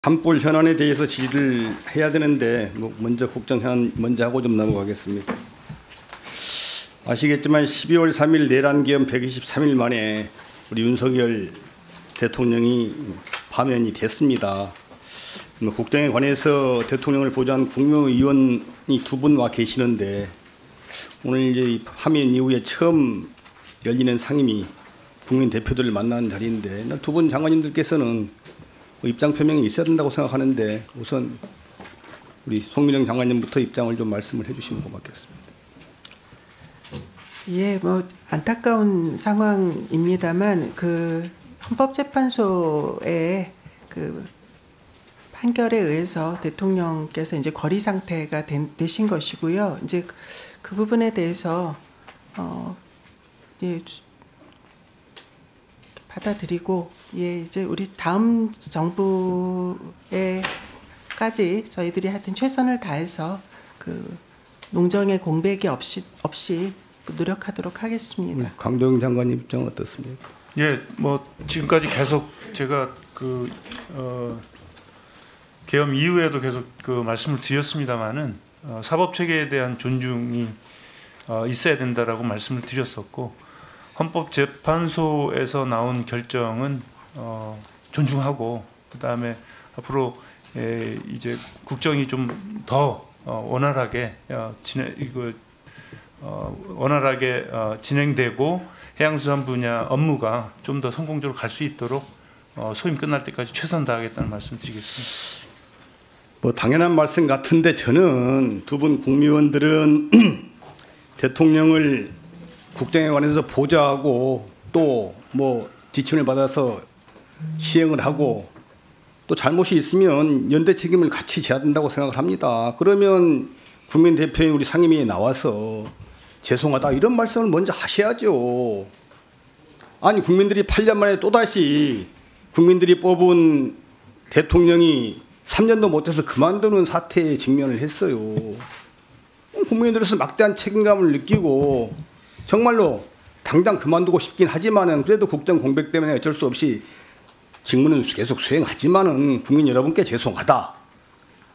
산불 현안에 대해서 질의를 해야 되는데 먼저 국정 현안 먼저 하고 좀 넘어가겠습니다. 아시겠지만 12월 3일 내란 기염 123일 만에 우리 윤석열 대통령이 파면이 됐습니다. 국정에 관해서 대통령을 보좌한 국무위원이 두 분 와 계시는데 오늘 이제 파면 이후에 처음 열리는 상임위 국민 대표들을 만나는 자리인데 두 분 장관님들께서는 입장 표명이 있어야 된다고 생각하는데 우선 우리 송민영 장관님부터 입장을 좀 말씀을 해주시면 고맙겠습니다. 예, 뭐 안타까운 상황입니다만 그 헌법재판소의 그 판결에 의해서 대통령께서 이제 거리 상태가 되신 것이고요. 이제 그 부분에 대해서 예, 받아들이고 예, 이제 우리 다음 정부에까지 저희들이 하여튼 최선을 다해서 그 농정의 공백이 없이 노력하도록 하겠습니다. 강도영 장관님 입장 어떻습니까? 예, 뭐 지금까지 계속 제가 그 계엄 이후에도 계속 그 말씀을 드렸습니다만은 사법 체계에 대한 존중이 있어야 된다라고 말씀을 드렸었고 헌법재판소에서 나온 결정은 존중하고 그다음에 앞으로 이제 국정이 좀 더 원활하게 진행되고 해양수산 분야 업무가 좀 더 성공적으로 갈 수 있도록 소임 끝날 때까지 최선 다하겠다는 말씀드리겠습니다. 뭐 당연한 말씀 같은데 저는 두 분 국무위원들은 대통령을 국정에 관해서 보좌하고 또 뭐 지침을 받아서 시행을 하고 또 잘못이 있으면 연대 책임을 같이 져야 된다고 생각을 합니다. 그러면 국민 대표인 우리 상임위에 나와서 죄송하다 이런 말씀을 먼저 하셔야죠. 아니 국민들이 8년 만에 또다시 국민들이 뽑은 대통령이 3년도 못해서 그만두는 사태에 직면을 했어요. 국민들에서 막대한 책임감을 느끼고 정말로 당장 그만두고 싶긴 하지만은 그래도 국정 공백 때문에 어쩔 수 없이 직무는 계속 수행하지만은 국민 여러분께 죄송하다.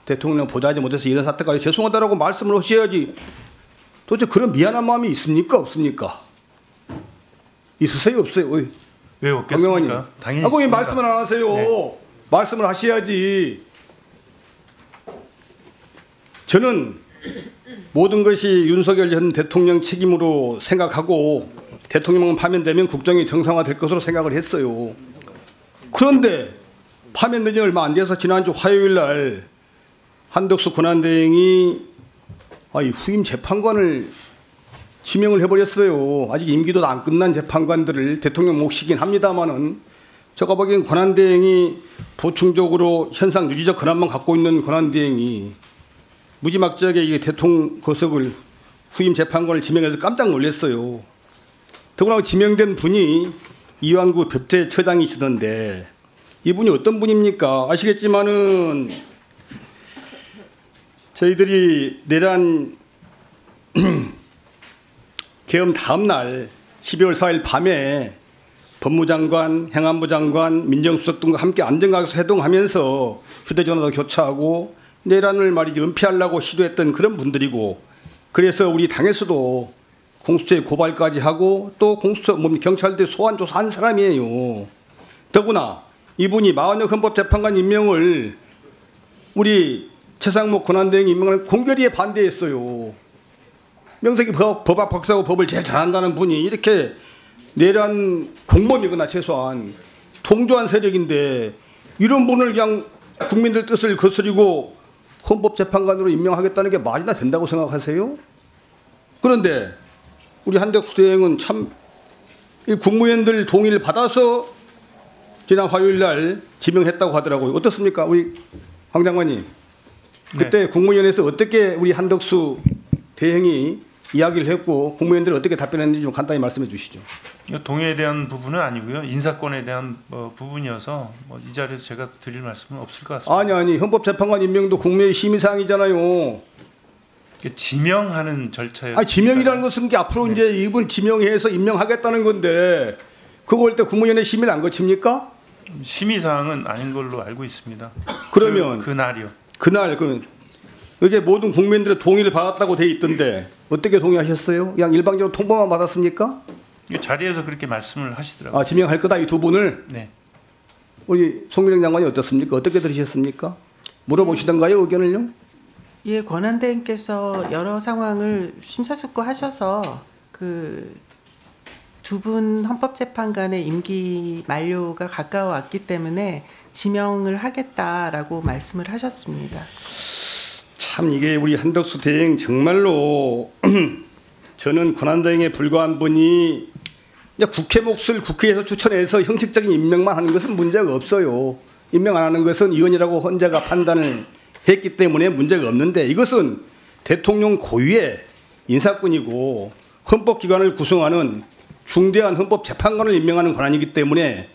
대통령 보좌하지 못해서 이런 사태까지 죄송하다라고 말씀을 하셔야지. 도대체 그런 미안한 마음이 있습니까? 없습니까? 있으세요? 없어요? 왜 없겠습니까? 당연히 왜 말씀을 안 하세요? 네. 말씀을 하셔야지. 저는 모든 것이 윤석열 전 대통령 책임으로 생각하고 대통령만 파면되면 국정이 정상화될 것으로 생각을 했어요. 그런데 파면된 지 얼마 안 돼서 지난주 화요일 날 한덕수 권한대행이 후임 재판관을 지명을 해버렸어요. 아직 임기도 안 끝난 재판관들을 대통령 몫이긴 합니다만은 제가 보기엔 권한대행이 보충적으로 현상 유지적 권한만 갖고 있는 권한대행이 무지막지하게 이게 대통령 거석을 후임 재판관을 지명해서 깜짝 놀랐어요. 더구나 지명된 분이 이완구 법제처장이시던데 이분이 어떤 분입니까? 아시겠지만은 저희들이 내란 계엄 다음 날 12월 4일 밤에 법무장관, 행안부 장관, 민정수석 등과 함께 안전각에서 회동하면서 휴대전화도 교차하고 내란을 말이지 은폐하려고 시도했던 그런 분들이고 그래서 우리 당에서도 공수처에 고발까지 하고 또 공수처 경찰대 소환 조사한 사람이에요. 더구나 이분이 마흔역 헌법재판관 임명을 우리 최상목 권한대행 임명을 공개리에 반대했어요. 명색이 법학 박사고 법을 제일 잘한다는 분이 이렇게 내란 공범이거나 최소한 동조한 세력인데 이런 분을 그냥 국민들 뜻을 거스리고 헌법재판관으로 임명하겠다는 게 말이나 된다고 생각하세요? 그런데 우리 한덕수 대행은 참 국무위원들 동의를 받아서 지난 화요일 날 지명했다고 하더라고요. 어떻습니까? 우리 황 장관님. 그때 네. 국무위원회에서 어떻게 우리 한덕수 대행이 이야기를 했고 국무위원들이 어떻게 답변했는지 좀 간단히 말씀해 주시죠. 동의에 대한 부분은 아니고요. 인사권에 대한 부분이어서 이 자리에서 제가 드릴 말씀은 없을 것 같습니다. 아니 헌법재판관 임명도 국무회의 심의사항이잖아요. 지명하는 절차였습니다. 아니 지명이라는 것은 게 앞으로 네. 이제 이분 지명해서 임명하겠다는 건데 그거 할 때 국무위원회 심의를 안 거칩니까? 심의 사항은 아닌 걸로 알고 있습니다. 그러면 그날이요. 그날 이게 모든 국민들의 동의를 받았다고 돼 있던데 어떻게 동의하셨어요? 그냥 일방적으로 통보만 받았습니까? 이 자리에서 그렇게 말씀을 하시더라고요. 아, 지명할 거다 이 두 분을. 네. 우리 송민영 장관이 어떻습니까? 어떻게 들으셨습니까? 물어보시던가요, 의견을요? 예, 권한대행께서 여러 상황을 심사숙고하셔서 그 두 분 헌법재판관의 임기 만료가 가까워왔기 때문에 지명을 하겠다라고 말씀을 하셨습니다. 참 이게 우리 한덕수 대행 정말로 저는 권한대행에 불과한 분이 이제 국회 몫을 국회에서 추천해서 형식적인 임명만 하는 것은 문제가 없어요. 임명 안 하는 것은 의원이라고 헌재가 판단을 했기 때문에 문제가 없는데 이것은 대통령 고유의 인사권이고 헌법기관을 구성하는 중대한 헌법재판관을 임명하는 권한이기 때문에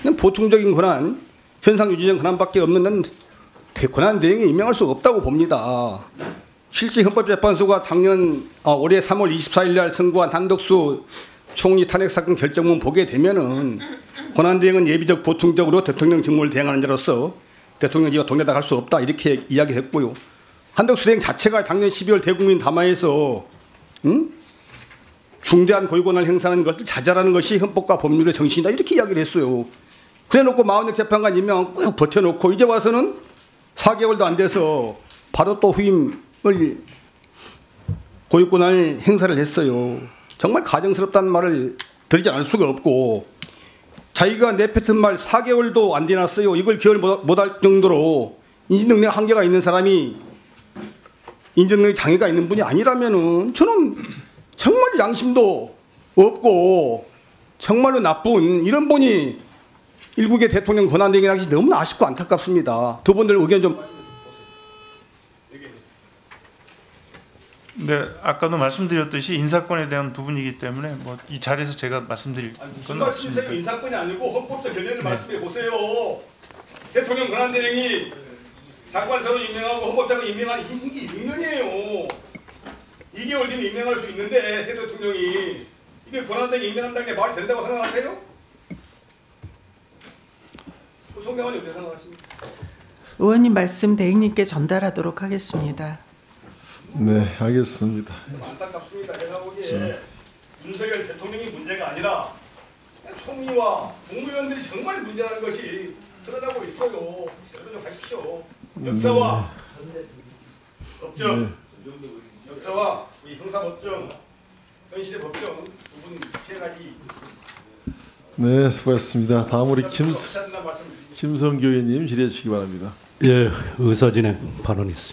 그냥 보통적인 권한, 현상 유지적 권한밖에 없는 권한대행에 임명할 수 없다고 봅니다. 실제 헌법재판소가 올해 3월 24일 날 선고한 한덕수 총리 탄핵 사건 결정문 보게 되면은 권한대행은 예비적 보통적으로 대통령 직무를 대행하는 자로서 대통령직과 동일하다 할 수 없다 이렇게 이야기했고요. 한덕수 대행 자체가 작년 12월 대국민 담화에서 중대한 고유권을 행사하는 것을 자제하는 것이 헌법과 법률의 정신이다 이렇게 이야기를 했어요. 그래놓고 마흔역 재판관 임명 꾹 버텨놓고 이제 와서는 4개월도 안 돼서 바로 또 후임을 고유권을 행사를 했어요. 정말 가정스럽다는 말을 드리지 않을 수가 없고 자기가 내뱉은 말 4개월도 안 지났어요. 이걸 기억을 못할 정도로 인지능력 한계가 있는 사람이 인지능력 장애가 있는 분이 아니라면은 저는 정말 양심도 없고 정말로 나쁜 이런 분이 일국의 대통령 권한대행이라는 것이 너무나 아쉽고 안타깝습니다. 두 분들 의견 좀. 네, 아까도 말씀드렸듯이 인사권에 대한 부분이기 때문에 뭐 이 자리에서 제가 말씀드릴 무슨 건 없습니다. 말씀이세요? 인사권이 아니고 헌법적 결례를 말씀해 보세요. 대통령 권한대행이 장관사로 임명하고 헌법자가 임명하는 이게 2년이에요. 2개월 뒤면 임명할 수 있는데 새 대통령이 이게 권한대행 임명한다는 게 말이 된다고 생각하세요? 송 장관님 어떻게 생각하십니까? 의원님 말씀 대행님께 전달하도록 하겠습니다. 네, 알겠습니다. 안타깝습니다. 제가 보기에 윤석열 대통령이 문제가 아니라 총리와 국무위원들이 정말 문제라는 것이 드러나고 있어요. 제대로 좀 하십시오. 역사와 법정, 역사와 우리 형사법정, 현실의 법정 두 분 피해가지. 네, 수고하셨습니다. 다음 우리 없지 않나 말씀드립니다. 김성교 의원님 질의해 주시기 바랍니다. 예, 의사진행 발언했습니다.